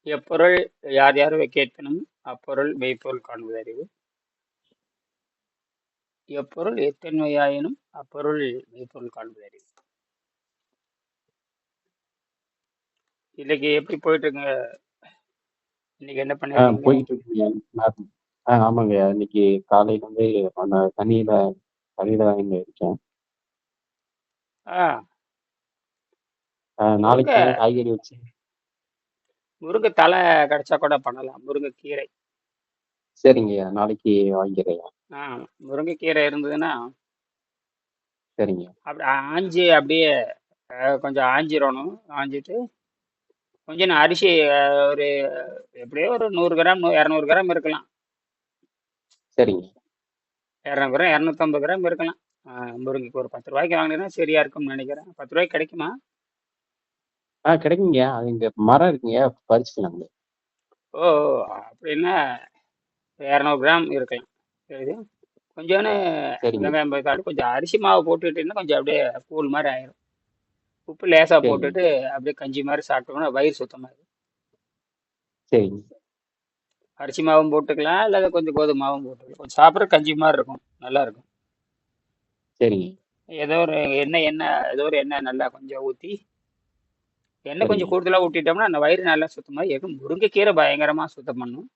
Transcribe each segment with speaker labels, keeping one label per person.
Speaker 1: எப்பொருள் யார் யார் கேட்பினும் அப்பொருள் மெய்ப்பொருள் காண்பது அறிவு. எப்பொருள் எத்தன்மையாயினும் அப்பொருள் மெய்ப்பொருள் காண்பது அறிவு. இன்னைக்கு எப்படி போயிட்டு இருக்குங்க? இன்னைக்கு என்ன பண்ணிருக்கீங்க?
Speaker 2: போயிட்டு இருக்குங்க. ஆமாங்கய்யா. இன்னைக்கு காலையில வந்து அந்த தண்ணியில தான் இங்க இருக்கேன்.
Speaker 1: ஆ
Speaker 2: நாளைக்கு
Speaker 1: முருங்கை
Speaker 2: தான் காய்கறி வச்சு.
Speaker 1: முருங்கை தலை கிடைச்சா கூட பண்ணலாம். முருங்கை கீரை.
Speaker 2: சரிங்கய்யா, நாளைக்கு வாங்கிக்கிறேன்.
Speaker 1: ஆ முருங்கை கீரை இருந்ததுன்னா
Speaker 2: சரிங்க.
Speaker 1: அப்படி ஆஞ்சி அப்படியே கொஞ்சம் ஆஞ்சிடணும். ஆஞ்சிட்டு கொஞ்சம் அரிசி ஒரு எப்படியோ ஒரு 100 கிராம் 200 கிராம் இருக்கலாம்.
Speaker 2: சரிங்க.
Speaker 1: 200 கிராம் 250 கிராம் இருக்கலாம். முருங்கைக்கு ஒரு 10 ரூபாய்க்கு வாங்கினீங்கன்னா சரியா இருக்கும்னு நினைக்கிறேன். 10 ரூபாய்க்கு கிடைக்குமா?
Speaker 2: கிடைக்குங்கய்யா. அது இங்க மரம் இருக்குங்கய்யா, பறிச்சுக்கலாங்க.
Speaker 1: ஓ ஓ, அப்படின்னா 200 கிராம் இருக்கலாம். சரி, கொஞ்சோன்னு
Speaker 2: சரிங்க.
Speaker 1: வெங்காயம் போய் கொஞ்சம் அரிசி மாவு போட்டுக்கிட்டீங்கன்னா கொஞ்சம் அப்படியே கூழ் மாதிரி ஆயிரும். உப்பு லேசாக
Speaker 2: சரிங்க.
Speaker 1: போட்டுட்டு அப்படியே கஞ்சி மாதிரி சாப்பிட்டோம்னா வயிறு சுத்தமாக இருக்கும்.
Speaker 2: சரிங்க.
Speaker 1: அரிசி மாவும் போட்டுக்கலாம், இல்லை கொஞ்சம் கோதுமை மாவும் போட்டுக்கலாம். கொஞ்சம் சாப்பிட்ற கஞ்சி மாதிரி இருக்கும், நல்லா இருக்கும்.
Speaker 2: சரிங்க.
Speaker 1: ஏதோ ஒரு எண்ணெய் நல்லா கொஞ்சம் ஊற்றி, எண்ணெய் கொஞ்சம்
Speaker 2: சரிங்க.
Speaker 1: கூடுதலாக ஊற்றிட்டோம்னா அந்த வயிறு நல்லா சுத்தமாக இருக்கும். முருங்கைக்கீரை பயங்கரமாக சுத்தம் பண்ணும்.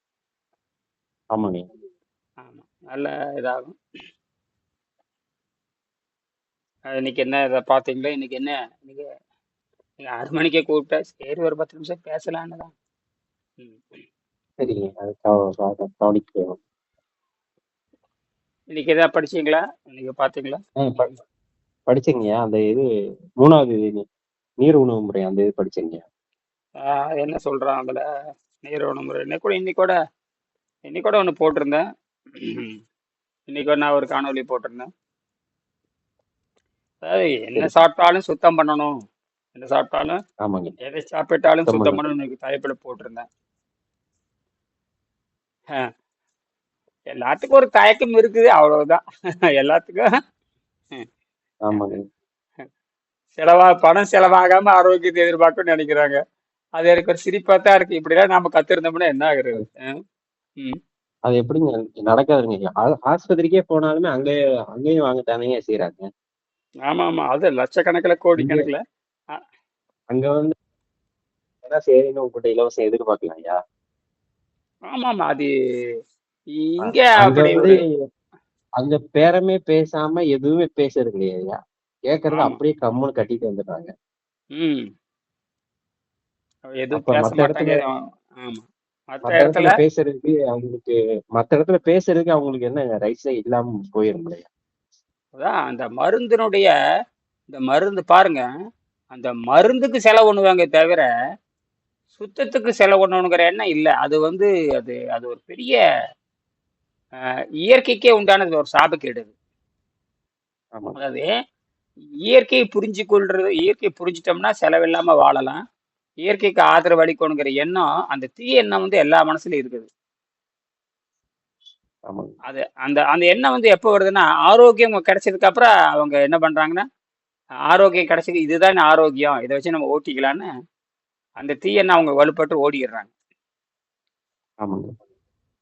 Speaker 2: ஆமாங்க.
Speaker 1: ஆமாம், நல்ல இதாகும். இன்னைக்கு என்ன இதை பார்த்தீங்களா? இன்னைக்கு என்ன? இன்னைக்கு நீங்கள் 6 மணிக்கே கூப்பிட்டா சரி ஒரு 10 நிமிஷம் பேசலான்னு தான். ம்.
Speaker 2: சரிங்க. அது கவனிக்க.
Speaker 1: இன்னைக்கு எதாவது படிச்சீங்களா? இன்னைக்கு பார்த்தீங்களா?
Speaker 2: படிச்சேங்கய்யா. அந்த இது 3வது நீர் உணவு முறை, அந்த இது படிச்சேங்கய்யா.
Speaker 1: என்ன சொல்கிறான் அதில்? நீரோட முறை இன்னைக்கு கூட ஒன்று போட்டிருந்தேன். இன்னைக்கு நான் ஒரு காணொளி போட்டிருந்தேன். அதாவது என்ன
Speaker 2: சரி.
Speaker 1: சாப்பிட்டாலும் சுத்தம் பண்ணணும், என்ன சாப்பிட்டாலும்
Speaker 2: ஆமாங்க.
Speaker 1: எதை சாப்பிட்டாலும் சுத்தம்
Speaker 2: சுத்தம்
Speaker 1: பண்ணணும் இன்னைக்கு தலைப்பில் போட்டிருந்தேன். ஆ, எல்லாத்துக்கும் ஒரு தயக்கம் இருக்குது, அவ்வளவுதான். எல்லாத்துக்கும்
Speaker 2: ஆமாங்க.
Speaker 1: பணம் செலவாகாம ஆரோக்கியத்தை எதிர்பார்க்கணும்னு நினைக்கிறாங்க. அது எனக்கு ஒரு சிரிப்பா தான் இருக்கு. இப்படிலாம் நாம கத்திருந்தோம்னா என்ன ஆகுறது? ம்.
Speaker 2: அது எப்படிங்க நடக்காதுங்க. ஆஸ்பத்திரிக்கே போனாலுமே அங்கேயும் வாங்கத்தானே செய்யறாங்க.
Speaker 1: ஆமா ஆமா, அது லட்சக்கணக்கில் கோடி
Speaker 2: இங்க
Speaker 1: கணக்குல.
Speaker 2: அங்க வந்து என்ன செய்யணும், உங்ககிட்ட இலவசம் எதிர்பார்க்கலாம் ஐயா.
Speaker 1: ஆமா ஆமா, அது இங்க
Speaker 2: அங்க
Speaker 1: அப்படி
Speaker 2: வந்து
Speaker 1: ஒரு.
Speaker 2: அங்க பேரமே பேசாம எதுவுமே பேசுறது கிடையாது ஐயா. கேட்கறது
Speaker 1: ஆமா.
Speaker 2: அப்படியே கம்முன்னு கட்டிட்டு வந்துடுறாங்க.
Speaker 1: ம். எதுவும்
Speaker 2: அப்ப
Speaker 1: பேச
Speaker 2: மத்த
Speaker 1: மாட்டாங்க
Speaker 2: இடத்துல
Speaker 1: எதுவும். ஆமா. மற்ற
Speaker 2: மத்த
Speaker 1: இடத்துல
Speaker 2: இடத்துல பேசுறதுக்கு அவங்களுக்கு மத்த இடத்துல பேசுறதுக்கு அவங்களுக்கு என்ன ரைட்ஸே இல்லாம போயிடும் இல்லையா?
Speaker 1: அதான் இந்த மருந்து பாருங்க, அந்த மருந்துக்கு செலவு பண்ணுவாங்க தவிர சுத்தத்துக்கு செலவு பண்ணணுங்கிற எண்ணம் இல்லை. அது வந்து அது அது ஒரு பெரிய இயற்கைக்கே உண்டானது, ஒரு சாபக்கேடு அது.
Speaker 2: ஆமாங்க.
Speaker 1: அதாவது இயற்கையை புரிஞ்சிட்டோம்னா செலவில்லாம வாழலாம். இயற்கைக்கு ஆதரவு அளிக்கணுங்கிற எண்ணம், அந்த தீய எண்ணம் வந்து எல்லா மனசுலயும் இருக்குது.
Speaker 2: ஆமாங்க.
Speaker 1: அது அந்த அந்த எண்ணம் வந்து எப்போ வருதுன்னா, ஆரோக்கியம் கிடைச்சதுக்கு அப்புறம் அவங்க என்ன பண்றாங்கன்னா, ஆரோக்கியம் கிடைச்சது, இதுதான் ஆரோக்கியம், இதை வச்சு நம்ம ஓட்டிக்கலான்னு அந்த தீய எண்ணம் அவங்க வலுப்பட்டு ஓடிடுறாங்க.
Speaker 2: ஆமாங்க.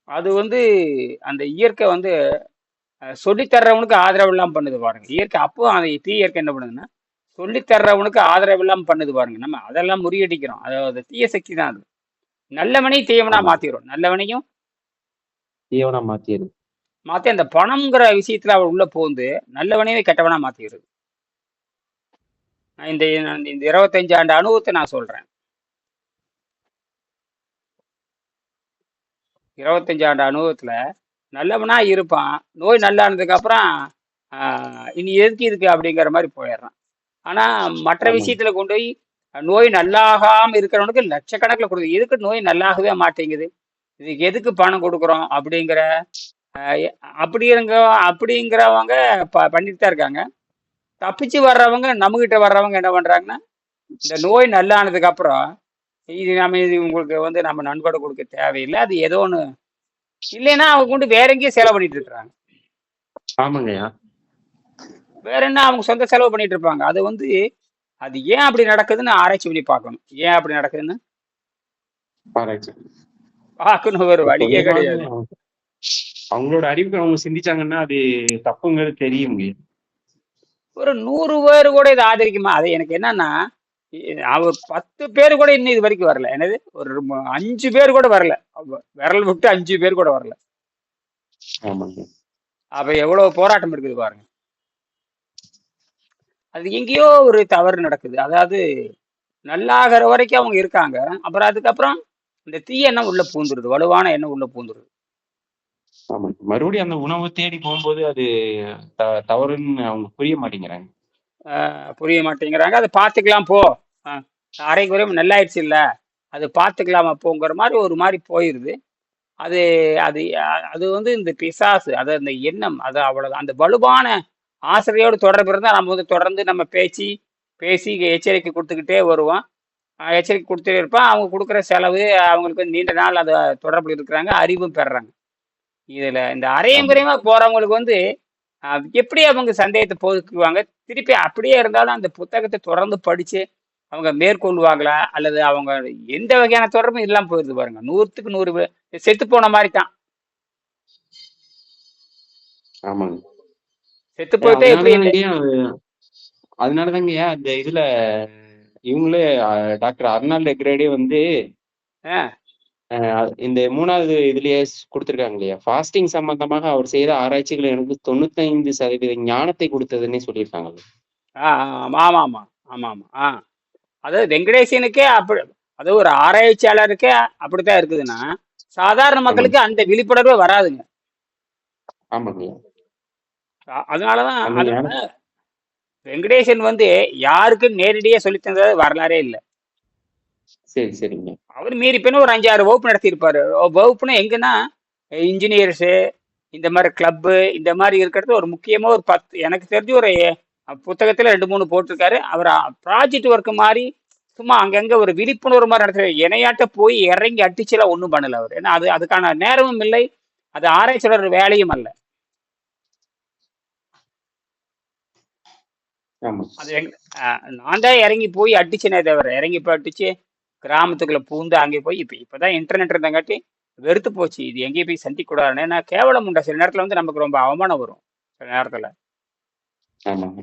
Speaker 1: அது வந்து அந்த இயற்கை வந்து சொல்லித் தர்றவனுக்கு ஆதரவு இல்லாம பண்ணுது பாருங்க. இயற்கை அப்போ அந்த தீய இயற்கை என்ன பண்ணுதுன்னா, சொல்லித் தர்றவனுக்கு ஆதரவு இல்லாம பண்ணுது பாருங்க. நம்ம அதெல்லாம் முறியடிக்கிறோம். அதாவது தீய சக்தி தான் அது. நல்லவனையும் தீயவனா
Speaker 2: ஆமாங்க.
Speaker 1: மாத்திரும். நல்லவனையும்
Speaker 2: தீவனா மாத்திடுது.
Speaker 1: மாத்தி அந்த பணம்ங்கிற விஷயத்துல அவர் உள்ள போந்து நல்லவனையே கெட்டவனா மாத்திடுது. நான் இந்த 25 ஆண்டு அனுபவத்தை நான் சொல்றேன். 25 ஆண்டு அனுபவத்துல நல்லவனா இருப்பான். நோய் நல்லானதுக்கு அப்புறம் இனி எதுக்கு இருக்கு அப்படிங்கிற மாதிரி போயிடுறான். ஆனா மற்ற
Speaker 2: ஆமாங்க.
Speaker 1: விஷயத்துல கொண்டு போய் நோய் நல்லாகாம இருக்கிறவனுக்கு லட்சக்கணக்கில் கொடுக்குது. எதுக்கு நோய் நல்லாகவே மாட்டேங்குது, இதுக்கு எதுக்கு பணம் கொடுக்குறோம் அப்படிங்கிற அஹ், அப்படிங்கிற அப்படிங்கிறவங்க பண்ணிட்டு தான் இருக்காங்க. தப்பிச்சு வர்றவங்க, நம்மகிட்ட வர்றவங்க என்ன பண்றாங்கன்னா, இந்த நோய் நல்லானதுக்கு அப்புறம் இது உங்களுக்கு வந்து நம்ம நன்கொடை கொடுக்க தேவையில்லை, அது ஏதோ ஒன்று இல்லைன்னா அவங்க கொண்டு வேற எங்கேயும் செலவு பண்ணிட்டு இருக்கிறாங்க.
Speaker 2: ஆமாங்கய்யா.
Speaker 1: வேற என்ன, அவங்க சொந்த செலவு பண்ணிட்டு இருப்பாங்க. அது வந்து அது ஏன் அப்படி நடக்குதுன்னு ஆராய்ச்சி பண்ணி பார்க்கணும். ஏன் அப்படி நடக்குதுன்னு.
Speaker 2: ஆராய்ச்சி.
Speaker 1: பார்க்கணும், வேற வழியே
Speaker 2: கொஞ்சமாவது
Speaker 1: கிடையாது.
Speaker 2: அவங்களோட அறிவுக்கு அவங்க சிந்திச்சாங்கன்னா அது தப்புங்கிறது தெரியும்.
Speaker 1: ஒரு 100 பேர் கூட இதை ஆதரிக்குமா? அது எனக்கு என்னன்னா, அவர் 10 பேர் கூட இன்னும் இது வரைக்கும் வரல. என்னது, ஒரு 5 பேர் கூட வரல. விரல் விட்டு 5 பேர் கூட வரல.
Speaker 2: ஆமாங்க.
Speaker 1: அப்ப எவ்வளவு போராட்டம் இருக்குது பாருங்க. அது எங்கேயோ ஒரு தவறு நடக்குது. அதாவது நல்லாகிற வரைக்கும் அவங்க இருக்காங்க. அப்புறம் அதுக்கப்புறம் இந்த தீய எண்ணம் உள்ள பூந்துருது, வலுவான எண்ணம் உள்ள பூந்துருது.
Speaker 2: ஆமாங்க. மறுபடியும் அந்த உணவு தேடி போகும்போது அது தவறுன்னு அவங்க புரிய மாட்டேங்கிறாங்க.
Speaker 1: புரிய மாட்டேங்கிறாங்க. அதை பார்த்துக்கலாம் போ, அஹ், அரைக்குறையும் நல்லாயிடுச்சு இல்ல, அது பார்த்துக்கலாமா போங்கிற மாதிரி ஒரு மாதிரி போயிருது. அது அது அது வந்து இந்த பிசாசு, அது அந்த எண்ணம், அது அவ்வளவு அந்த வலுவான ஆசிரியரோடு தொடர்பு இருந்தால் நம்ம வந்து தொடர்ந்து நம்ம பேசி எச்சரிக்கை கொடுத்துக்கிட்டே வருவோம். எச்சரிக்கை கொடுத்துட்டே இருப்போம். அவங்க கொடுக்குற செலவு, அவங்களுக்கு வந்து நீண்ட நாள் அதை தொடர்பு இருக்கிறாங்க, அறிவும் பெறுறாங்க. இதுல இந்த அரையும்
Speaker 2: ஆமா.
Speaker 1: குறையுமா போறவங்களுக்கு வந்து எப்படி அவங்க சந்தேகத்தை போக்குவாங்க? திருப்பி அப்படியே இருந்தாலும் அந்த புத்தகத்தை தொடர்ந்து படிச்சு அவங்க மேற்கொள்வாங்களா? அல்லது அவங்க எந்த வகையான தொடர்பும் இல்லாம போயிருது பாருங்க. 100க்கு 100 செத்து போன மாதிரி தான்.
Speaker 2: ஆமாங்க.
Speaker 1: செத்து போயிட்டா எப்படி இந்த
Speaker 2: அதனாலதாங்க அந்த இதுல இவங்களே டாக்டர் அர்னால்டு எக்ரேடே வந்து
Speaker 1: அஹ்,
Speaker 2: இந்த 3வது இதுலயே கொடுத்திருக்காங்க இல்லையா, ஃபாஸ்டிங் சம்பந்தமாக அவர் செய்த ஆராய்ச்சிகள் எனக்கு 95% ஞானத்தை கொடுத்ததுன்னே சொல்லியிருக்காங்க.
Speaker 1: ஆமா ஆமா ஆமா ஆமா ஆமா அதாவது வெங்கடேசனுக்கே அப்படி, அது ஒரு ஆராய்ச்சியாளருக்கே அப்படித்தான் இருக்குதுன்னா, சாதாரண
Speaker 2: ஆமாங்க.
Speaker 1: மக்களுக்கு அந்த விழிப்புணர்வே வராதுங்க.
Speaker 2: ஆமாங்க.
Speaker 1: அதனாலதான்
Speaker 2: அந்த
Speaker 1: அதனால
Speaker 2: ஞானம்.
Speaker 1: வெங்கடேசன் வந்து யாருக்கும் நேரடியா சொல்லித் தந்தது வரலாறே இல்லை.
Speaker 2: சரி, சரிங்க.
Speaker 1: அவர் மீறி பின்ன ஒரு 5 6 வகுப்பு நடத்தியிருப்பாரு. வகுப்புனா எங்கன்னா, இன்ஜினியர்ஸு, இந்த மாதிரி கிளப்பு, இந்த மாதிரி இருக்கிறது ஒரு முக்கியமா ஒரு 10, எனக்கு தெரிஞ்சு ஒரு புத்தகத்துல 2 3 போட்டிருக்காரு. அவர் ப்ராஜெக்ட் ஒர்க் மாதிரி சும்மா அங்கங்க ஒரு விழிப்புணர்வு மாதிரி நடத்துறாரு. இணையாட்ட போய் இறங்கி அடிச்சுலாம் ஒன்றும் பண்ணல அவர். ஏன்னா அதுக்கான நேரமும் இல்லை, அது ஆராய்ச்சியாளர் வேலையும் அல்ல.
Speaker 2: ஆமா.
Speaker 1: அது நான் தான் இறங்கி போய் அடிச்சேனே தவிர, இறங்கி போய் அடிச்சு கிராமத்துக்குள்ள பூந்து அங்கே போய் இப்பதான் இன்டர்நெட் இருந்தங்காட்டி வெறுத்து போச்சு. இது எங்கேயும் போய் சந்திக்க கூடாது. ஏன்னா கேவலம் உண்டா, சில நேரத்துல வந்து நமக்கு ரொம்ப அவமானம் வரும். சில நேரத்துல
Speaker 2: ஆமாங்க.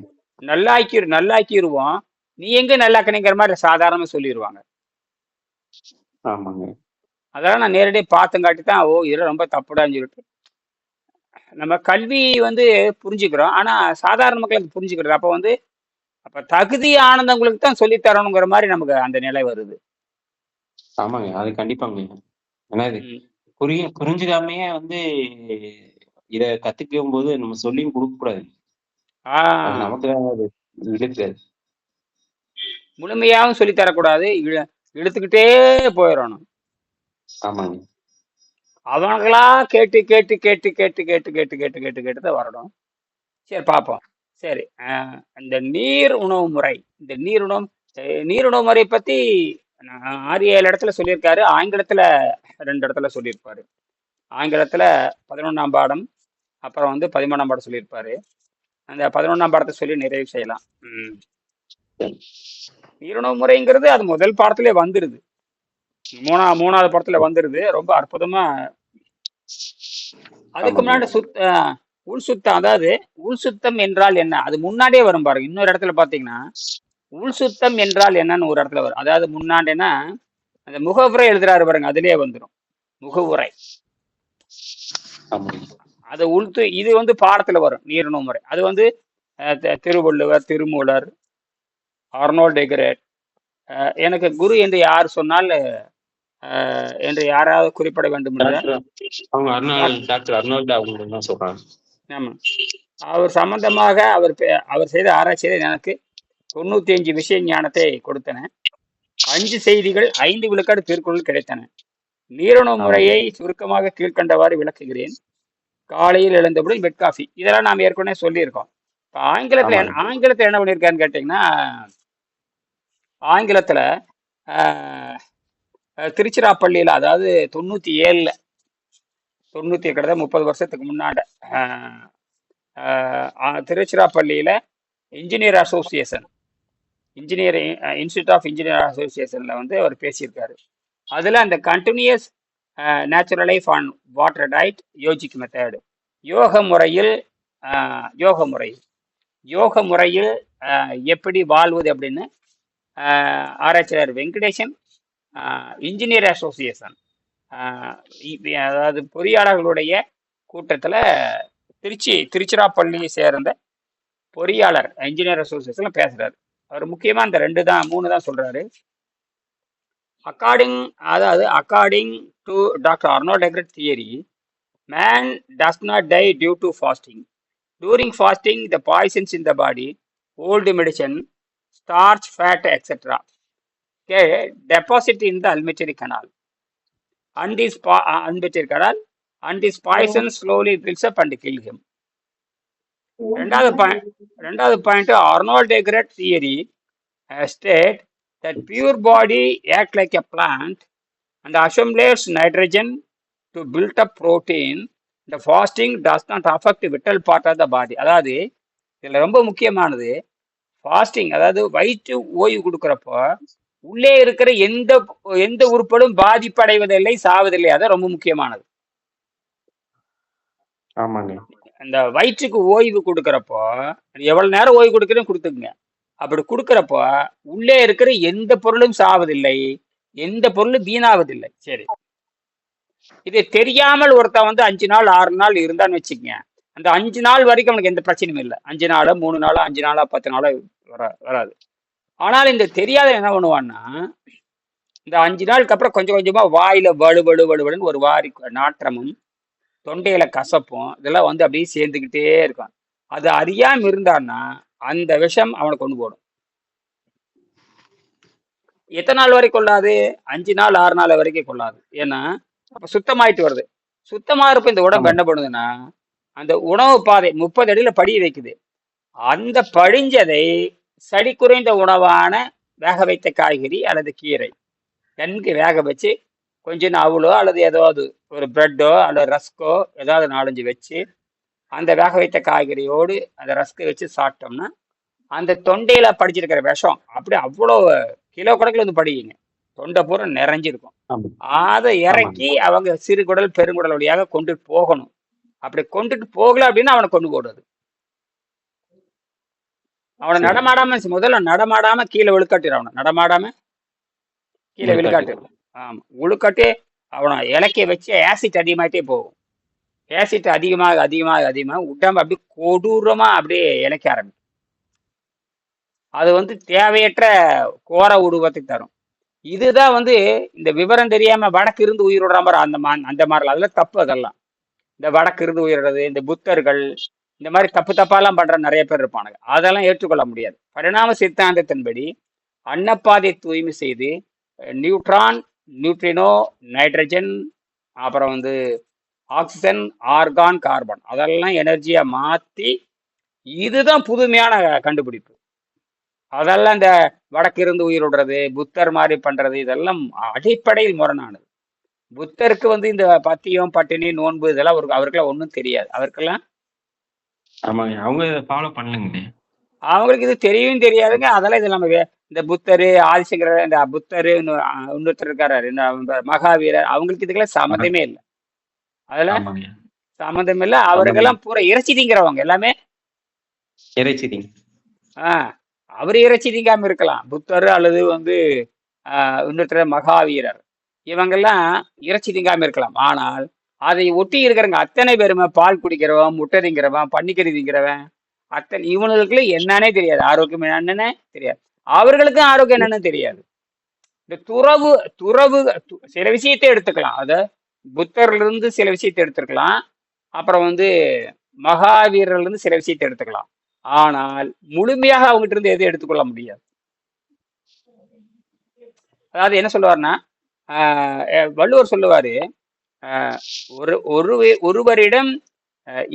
Speaker 1: நல்லாக்கிடுவோம். நீ எங்க நல்லாக்கணிங்கிற மாதிரி சாதாரணமா சொல்லிடுவாங்க.
Speaker 2: ஆமாங்க.
Speaker 1: அதெல்லாம் நான் நேரடியாக பார்த்தங்காட்டி தான், ஓ இதெல்லாம் ரொம்ப தப்புடான்னு சொல்லிட்டு நம்ம கல்வி வந்து புரிஞ்சுக்கிறோம். ஆனா சாதாரண மக்கள் அது புரிஞ்சுக்கிறது அப்ப வந்து, அப்ப தகுதி ஆனந்தவங்களுக்கு தான் சொல்லி தரணுங்கிற மாதிரி நமக்கு அந்த நிலை வருது.
Speaker 2: ஆமாங்க. அது கண்டிப்பாங்க. ஏன்னா இது
Speaker 1: ம்.
Speaker 2: புரிஞ்சுக்காமயே இத கத்துக்கும் போது நம்ம சொல்லியும் கொடுக்க கூடாது. அது
Speaker 1: ஆஹ்
Speaker 2: நமக்கு தான் அது இழுக்காது.
Speaker 1: முழுமையாகவும் சொல்லி தரக்கூடாது, இழுத்துக்கிட்டே போயிடணும்.
Speaker 2: ஆமாங்க.
Speaker 1: அவங்களா கேட்டு கேட்டு கேட்டு கேட்டு கேட்டு கேட்டு கேட்டு கேட்டு கேட்டு தான் வரணும். சரி பார்ப்போம். சரி, இந்த நீர் உணவு முறை, இந்த நீர் உணவு முறை பத்தி நான் 6 7 இடத்துல சொல்லியிருக்காரு. ஆங்கிலத்துல 2 இடத்துல சொல்லியிருப்பாரு. ஆங்கிலத்துல 11ஆம் பாடம், அப்புறம் வந்து 13ஆம் பாடம் சொல்லியிருப்பாரு. அந்த 11ஆம் பாடத்தை சொல்லி நிறைவு செய்யலாம். நீருணவு முறைங்கிறது அது முதல் பாடத்திலே வந்துருது. 3வது படத்துல வந்துருது. ரொம்ப அற்புதமா. அதுக்கு
Speaker 2: ஆமாங்க.
Speaker 1: முன்னாடி உள் சுத்தம், அதாவது உள் சுத்தம் என்றால் என்ன, அது முன்னாடியே வரும் பாருங்க. இன்னொரு இடத்துல பாத்தீங்கன்னா உள் சுத்தம் என்றால் என்னன்னு ஒரு இடத்துல வரும். அதாவது முன்னாடினா அந்த முகவுரை எழுதுறாரு பாருங்க, அதுலயே வந்துடும் முகவுரை.
Speaker 2: ஆமாங்க.
Speaker 1: அது இது வந்து பாடத்துல வரும் நீரிணவு முறை. அது வந்து திருவள்ளுவர், திருமூலர், அர்னால்ட் எக்ரேட், எனக்கு குரு என்று யார் சொன்னால் என்று யாராவது குறிப்பிட வேண்டும் என்றால்
Speaker 2: அவங்க டாக்டர் அர்னால்டு அவங்க தான் சொல்றாங்க.
Speaker 1: ஆமா, அவர் சம்பந்தமாக அவர் செய்த ஆராய்ச்சியில எனக்கு 95 விஷய ஞானத்தை கொடுத்தன. 5 செய்திகள் 5 விழுக்காடு திருக்குறள் கிடைத்தன. நீரணு முறையை சுருக்கமாக கீழ்கண்டவாறு விளக்குகிறேன். காலையில் எழுந்தவுடன் பெட் காஃபி, இதெல்லாம் நாம் ஏற்கனவே சொல்லியிருக்கோம். இப்போ ஆங்கிலத்தில் என்ன பண்ணியிருக்காருன்னு கேட்டிங்கன்னா, ஆங்கிலத்துல திருச்சிராப்பள்ளியில், அதாவது 97ல் 90 கிட்டத்தட்ட 30 வருஷத்துக்கு முன்னாடி திருச்சிராப்பள்ளியில engineer association, institute of engineer அசோசியேஷன்ல வந்து அவர் பேசியிருக்காரு. அதுல அந்த continuous natural life on water diet yogic method. யோக முறையில் யோக முறை யோக முறையில் எப்படி வாழ்வது அப்படின்னு ஆராய்ச்சியாளர் வெங்கடேசன் இன்ஜினியர் அசோசியேஷன், அதாவது பொறியாளர்களுடைய கூட்டத்தில் திருச்சிராப்பள்ளியை சேர்ந்த பொறியாளர் இன்ஜினியர் அசோசியேஷன்ல பேசுறாரு. அவர் முக்கியமா இந்த 3 தான் சொல்றாரு. According to doctor Arnold Ehret theory, man does not die due to fasting. During fasting, the poisons in the body, old medicine, starch, fat, etc., okay, deposit in the alimentary canal. And this poison slowly builds up and kill him. ரெண்டாவது point, Arnold Ehret theory state that pure body act like a plant and accumulates nitrogen to build up protein. The fasting does not affect the vital part of the body. அதாவது இதில் ரொம்ப முக்கியமானது fasting, அதாவது வயிற்று ஓய்வு கொடுக்குறப்போ உள்ளே இருக்கிற எந்த உறுப்புகளும் பாதிப்படைவதில்லை, சாவதில்லை. அதான் ரொம்ப முக்கியமானது.
Speaker 2: ஆமாங்க.
Speaker 1: அந்த வயிற்றுக்கு ஓய்வு கொடுக்குறப்போ எவ்வளவு நேரம் ஓய்வு கொடுக்குறேன்னு கொடுத்துக்குங்க. அப்படி கொடுக்குறப்போ உள்ளே இருக்கிற எந்த பொருளும் சாவதில்லை, எந்த பொருளும் வீணாவதில்லை. சரி, இது தெரியாமல் ஒருத்தன் வந்து 5 நாள் 6 நாள் இருந்தான்னு வச்சுக்கங்க, அந்த 5 நாள் வரைக்கும் அவனுக்கு எந்த பிரச்சனையும் இல்லை. 5 நாளோ 3 நாளோ 5 நாளோ 10 நாளோ வராது. ஆனால் இந்த தெரியாத என்ன பண்ணுவான்னா, இந்த 5 நாளுக்கு அப்புறம் கொஞ்சம் கொஞ்சமா வாயில வலுவலுன்னு ஒரு வாரி நாற்றமும் தொண்டையில கசப்பும் இதெல்லாம் வந்து அப்படியே சேர்ந்துக்கிட்டே இருக்கும். அது அறியாம இருந்தான்னா அந்த விஷம் அவனை கொண்டு போடும். எத்தனை நாள் வரைக்கும் கொள்ளாது? 5 நாள் 6 நாள் வரைக்கும் கொள்ளாது. ஏன்னா அப்ப சுத்தமாயிட்டு வருது. சுத்தமா இருப்ப இந்த உடம்பு என்ன பண்ணுதுன்னா, அந்த உணவு பாதை 30 அடியில படிய வைக்குது. அந்த படிஞ்சதை சடி குறைந்த உணவான வேக வைத்த காய்கறி அல்லது கீரை நன்கு வேக வச்சு கொஞ்சம் அவுளோ அல்லது ஏதாவது ஒரு பிரெட்டோ அல்லது ரஸ்கோ ஏதாவது 4-5 வச்சு அந்த வேக வைத்த காய்கறியோடு அந்த ரஸ்கை வச்சு சாப்பிட்டோம்னா அந்த தொண்டையில படிச்சிருக்கிற விஷம் அப்படி அவ்வளோ கிலோ கணக்கில் வந்து படியுங்க. தொண்டை பூரா நிறைஞ்சிருக்கும். அதை இறக்கி அவங்க சிறுகுடல் பெருங்குடல் வழியாக கொண்டுட்டு போகணும். அப்படி கொண்டுட்டு போகல அப்படின்னா அவனை கொண்டு போடுறது. அவனை முதல்ல நடமாடாம கீழே விழுக்காட்டிடும். அவனை நடமாடாம கீழே விழுக்காட்டு. ஆமா, உழுக்காட்டு அவனை இலக்கிய வச்சு ஆசிட் அதிகமாயிட்டே போகும். ஆசிட் அதிகமாக உடம்பு அப்படி கொடூரமா அப்படியே இலக்க ஆரம்பிக்கும். அது வந்து தேவையற்ற கோர உருவத்தை தரும். இதுதான் வந்து இந்த விவரம் தெரியாம வடக்கு இருந்து உயிர் விடுற மாதிரி அந்த மாதிரி அதெல்லாம் தப்பு. அதெல்லாம் இந்த வடக்கு இருந்து உயிரிடுறது, இந்த புத்தர்கள் இந்த மாதிரி தப்பாலாம் பண்ற நிறைய பேர் இருப்பானுங்க. அதெல்லாம் ஏற்றுக்கொள்ள முடியாது. பரிணாம சித்தாந்தத்தின்படி அன்னப்பாதை தூய்மை செய்து நியூட்ரான், நியூட்ரினோ, நைட்ரஜன், அப்புறம் வந்து ஆக்சிஜன், ஆர்கான், கார்பன் அதெல்லாம் எனர்ஜியா மாத்தி, இதுதான் புதுமையான கண்டுபிடிப்பு. அதெல்லாம் இந்த வடக்கு இருந்து உயிர் விடுறது, புத்தர் மாதிரி பண்றது இதெல்லாம் அடிப்படையில் முரணானது. புத்தருக்கு வந்து இந்த பத்தியம் பட்டினி நோன்பு இதெல்லாம் அவருக்கெல்லாம் ஒன்றும் தெரியாது. அவருக்கெல்லாம்
Speaker 2: அவங்க ஃபாலோ பண்ணலங்க.
Speaker 1: அவங்களுக்கு இது தெரியவும் தெரியாதுங்க. அதெல்லாம் இது நம்ம இந்த புத்தர் ஆதிசங்கர இந்த புத்தர் இன்னொருத்தர் இருக்காரு இந்த மகாவீரர், அவங்களுக்கு இதுக்கெல்லாம் சம்மந்தமே இல்லை. அதெல்லாம் சம்மந்தம் இல்லை. அவருக்கெல்லாம் பூரா இறைச்சி திங்கிறவங்க எல்லாமே.
Speaker 2: இறைச்சி திங்க
Speaker 1: அவரு இறைச்சி திங்காம இருக்கலாம், புத்தர் அல்லது வந்து இன்னொருத்தர் மகாவீரர், இவங்கெல்லாம் இறைச்சி திங்காம இருக்கலாம். ஆனால் அதை ஒட்டி இருக்கிறவங்க அத்தனை பேருமே பால் குடிக்கிறவன், முட்டை திங்கிறவன், பன்னிக்கறி திங்கிறவன், அத்தனை இவனுக்குள்ள என்னன்னே தெரியாது. ஆரோக்கியம் என்னன்னு தெரியாது. அவர்களுக்கும் ஆரோக்கியம் என்னன்னு தெரியாது. இந்த துறவு சில விஷயத்தை எடுத்துக்கலாம். அத புத்தர்ல இருந்து சில விஷயத்தை எடுத்துக்கலாம், அப்புறம் வந்து மகாவீரர்ல இருந்து சில விஷயத்தை எடுத்துக்கலாம். ஆனால் முழுமையாக அவங்ககிட்ட இருந்து எதையும் எடுத்துக்கொள்ள முடியாது. அதாவது என்ன சொல்லுவாருன்னா, வள்ளுவர் சொல்லுவாரு, ஒருவரிடம்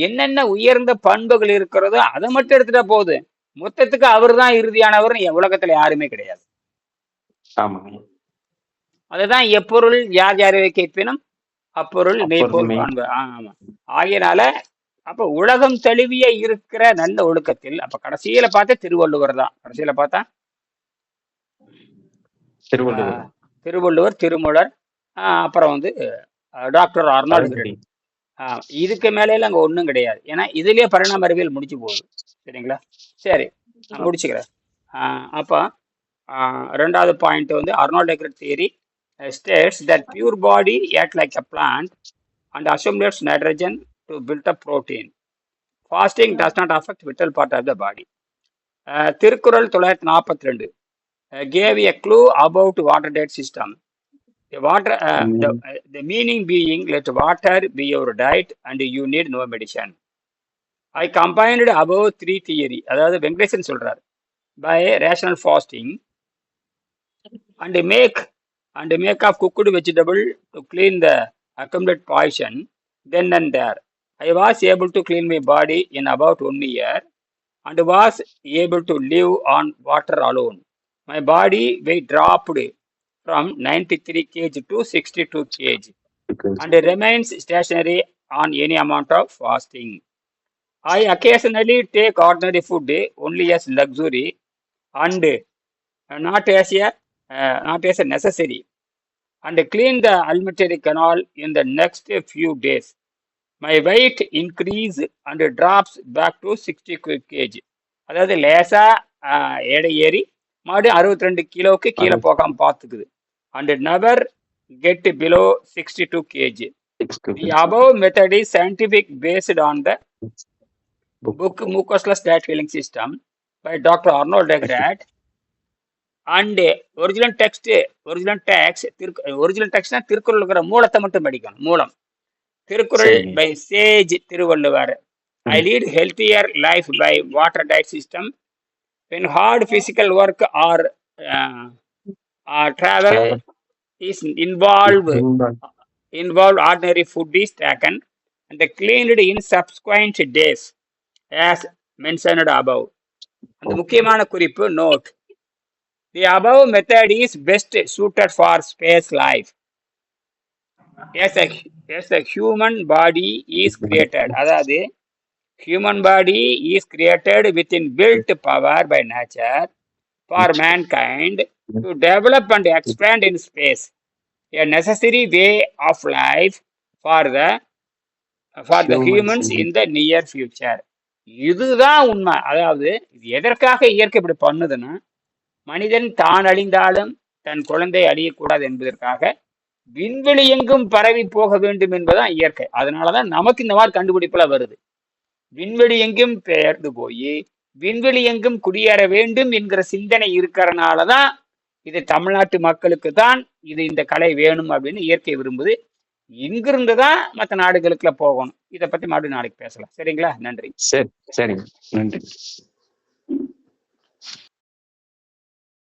Speaker 1: என்னென்ன உயர்ந்த பண்புகள் இருக்கிறதோ அதை மட்டும் எடுத்துட்டா போகுது. மொத்தத்துக்கு அவர் தான் இறுதியானவர் உலகத்துல யாருமே கிடையாது. அதுதான் எப்பொருள் யார் யாரை கேட்பினும் அப்பொருள் மெய்ப்பொருள் காண்பு. ஆமா, ஆகையினால அப்ப உலகம் தழுவிய இருக்கிற நல்ல ஒழுக்கத்தில் அப்ப கடைசியில பார்த்தா திருவள்ளுவர் தான். கடைசியில பார்த்தா திருவள்ளுவர், திருமூலர், அப்புறம் வந்து டாக்டர் ஆர்னால்டு
Speaker 2: பழங்குடி.
Speaker 1: ஹிரட். இதுக்கு மேலேல அங்கே ஒன்றும் கிடையாது. ஏன்னா இதுலயே பரிணாம அறிவியல் முடிச்சு போகுது. சரிங்களா? சரி, நான் முடிச்சுக்கிறேன். அப்போ ரெண்டாவது பாயிண்ட் வந்து Arnold Ehret theory states that pure body act like a plant and assimilates nitrogen to build up protein. Fasting does not affect vital part of the body. Thirukkural 942 gave a clue about water diet system. The water, the meaning being, let water be your diet and you need no medicine. I combined above three theory, அதாவது வெங்கடேசன் சொல்றார், by rational fasting and make of cooked vegetable to clean the accumulated poison. Then and there, I was able to clean my body in about 1 year and was able to live on water alone. My body weight dropped from 93 kg to 62 kg and remains stationary on any amount of fasting. I occasionally take ordinary food only as luxury and not as a necessary, and clean the alimentary canal in the next few days. My weight increase and drops back to 60 kg. அதாவது லேசா எடை ஏறி மறுபடியும் 62 கிலோவுக்கு கீழே போகாம பார்த்துக்குது. And never get below 62 kg. The above method is scientific based on the book Mucosal Diet Healing System by Dr. Arnold Egrat. And original டெக்ஸ்ட்னா திருக்குறள் இருக்கிற மூலத்தை மட்டும் படிக்கணும். மூலம் Thirukkural by sage Thiruvalluvar. I lead healthier life by water diet system. When hard physical work or travel is involved, ordinary food is taken and cleaned in subsequent days as mentioned above. அந்த முக்கியமான குறிப்பு note: The above method is best suited for space life. As a human body is created, அதாவது human body is created within built power by nature for mankind to develop and expand in space, a necessary way of life for the humans in the near future. இதுதான் உண்மை. அதாவது இது எதற்காக இயற்கை இப்படி பண்ணுதுன்னா, மனிதன் தான் அழிந்தாலும் தன் குழந்தை அழியக்கூடாது என்பதற்காக விண்வெளி எங்கும் பரவி போக வேண்டும் என்பதுதான் இயற்கை. அதனாலதான் நமக்கு இந்த மாதிரி கண்டுபிடிப்புலாம் வருது. விண்வெளி எங்கும் பெயர்ந்து போய் விண்வெளி எங்கும் குடியேற வேண்டும் என்கிற சிந்தனை இருக்கிறனாலதான் இது தமிழ்நாட்டு மக்களுக்கு தான் இந்த கலை வேணும் அப்படின்னு இயற்கை விரும்புது. இங்கிருந்து தான் மற்ற நாடுகளுக்குள்ள போகணும். இதை பத்தி மறுபடியும் நாளைக்கு பேசலாம். சரிங்களா? நன்றி.
Speaker 2: சரி, நன்றி.